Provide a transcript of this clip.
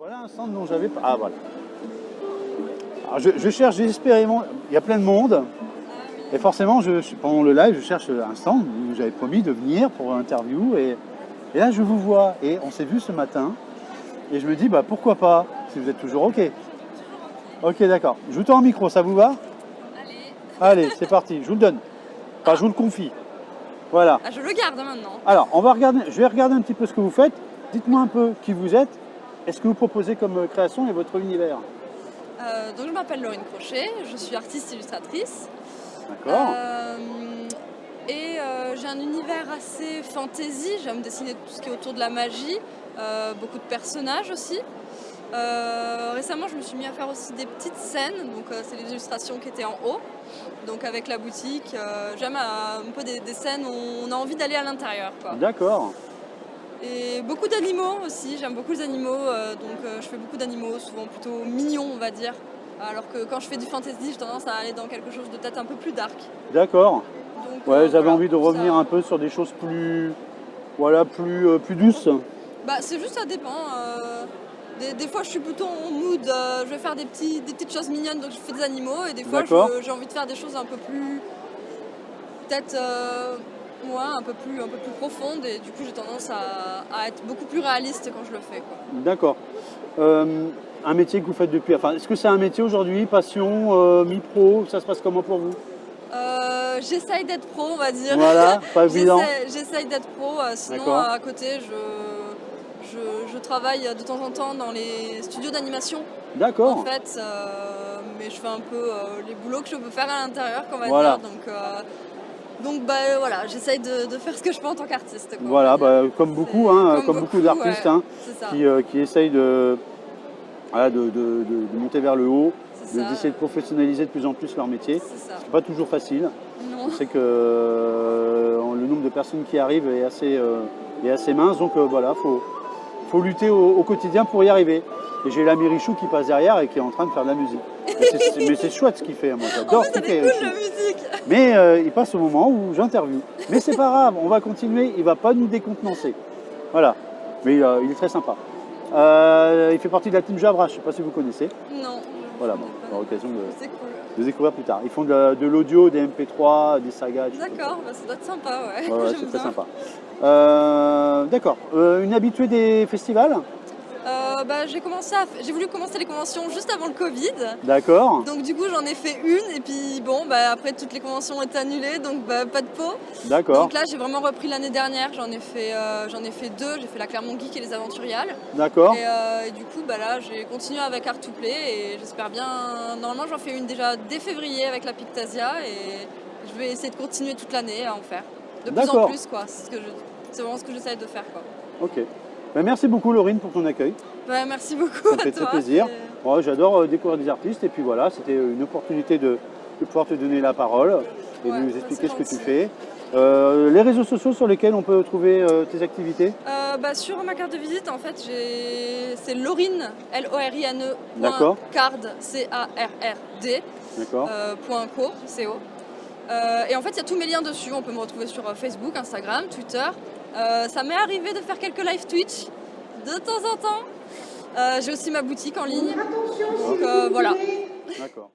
Voilà un stand dont j'avais pas. Ah voilà. Alors je cherche désespérément. Il y a plein de monde. Et forcément, pendant le live, je cherche un stand où j'avais promis de venir pour l'interview. Et là, je vous vois. Et on s'est vu ce matin. Et je me dis, bah pourquoi pas, si vous êtes toujours OK. OK, d'accord. Je vous tends un micro, ça vous va? Allez, c'est parti, je vous le donne. Enfin, je vous le confie. Voilà. Ah, je le garde maintenant. Alors, je vais regarder un petit peu ce que vous faites. Dites-moi un peu qui vous êtes et ce que vous proposez comme création et votre univers. Donc je m'appelle Laurine Crochet, je suis artiste illustratrice. D'accord. J'ai un univers assez fantasy, j'aime dessiner tout ce qui est autour de la magie, beaucoup de personnages aussi. Récemment, je me suis mis à faire aussi des petites scènes, donc c'est les illustrations qui étaient en haut, donc avec la boutique. J'aime un peu des scènes où on a envie d'aller à l'intérieur. D'accord. Et beaucoup d'animaux aussi, j'aime beaucoup les animaux, je fais beaucoup d'animaux, souvent plutôt mignons on va dire. Alors que quand je fais du fantasy, j'ai tendance à aller dans quelque chose de peut-être un peu plus dark. D'accord. Ouais, j'avais envie de revenir ça... un peu sur des choses plus, voilà, plus douces. Bah c'est juste, ça dépend. Des fois je suis plutôt en mood, je vais faire des petites choses mignonnes, donc je fais des animaux, et des fois j'ai envie de faire des choses un peu plus, peut-être un peu plus profondes, et du coup j'ai tendance à être beaucoup plus réaliste quand je le fais. D'accord. Un métier que vous faites depuis, enfin, est-ce que c'est un métier aujourd'hui, passion, mi-pro, ça se passe comment pour vous? J'essaye d'être pro, on va dire. Voilà, pas évident. J'essaye d'être pro, sinon à côté je travaille de temps en temps dans les studios d'animation. D'accord. En fait, mais je fais un peu les boulots que je peux faire à l'intérieur, qu'on va voilà. dire. Donc voilà, j'essaye de faire ce que je peux en tant qu'artiste. Voilà, comme beaucoup, comme beaucoup d'artistes, ouais, qui essayent de monter vers le haut, d'essayer de professionnaliser de plus en plus leur métier. C'est pas toujours facile. Non. On sait que le nombre de personnes qui arrivent est assez mince, donc voilà, faut lutter au quotidien pour y arriver. Et j'ai l'ami Richou qui passe derrière et qui est en train de faire de la musique. Mais c'est chouette ce qu'il fait, moi j'adore ce qu'il fait. Cool, la musique. Mais il passe au moment où j'interviewe. Mais c'est pas grave, on va continuer, il va pas nous décontenancer. Voilà, mais il est très sympa. Il fait partie de la team Jabra, je ne sais pas si vous connaissez. Non. Voilà, bon, on aura l'occasion de découvrir plus tard. Ils font de l'audio, des MP3, des sagas. D'accord, ça doit être sympa, ouais. Ouais, c'est très sympa. D'accord, une habituée des festivals? J'ai voulu commencer les conventions juste avant le Covid. D'accord. Donc du coup j'en ai fait une, et puis après toutes les conventions ont été annulées, donc pas de pot. D'accord. Donc là j'ai vraiment repris l'année dernière, j'en ai fait deux, j'ai fait la Clermont Geek et les Aventuriales. D'accord. Et du coup là j'ai continué avec Art to Play, et j'espère bien, normalement j'en fais une déjà dès février avec la Pictasia, et je vais essayer de continuer toute l'année à en faire. De plus en plus, quoi. C'est vraiment ce que j'essaie de faire, quoi. Ok. Merci beaucoup Laurine pour ton accueil. Merci beaucoup. Ça me fait très plaisir. Ouais, j'adore découvrir des artistes, et puis voilà, c'était une opportunité de pouvoir te donner la parole et de nous expliquer ce que tu fais. Les réseaux sociaux sur lesquels on peut trouver tes activités? Sur ma carte de visite, en fait, c'est Laurine, L-O-R-I-N-E, card, C-A-R-R-D, .co, C-O. Et en fait, il y a tous mes liens dessus. On peut me retrouver sur Facebook, Instagram, Twitter. Ça m'est arrivé de faire quelques live Twitch de temps en temps. J'ai aussi ma boutique en ligne. Donc voilà. D'accord.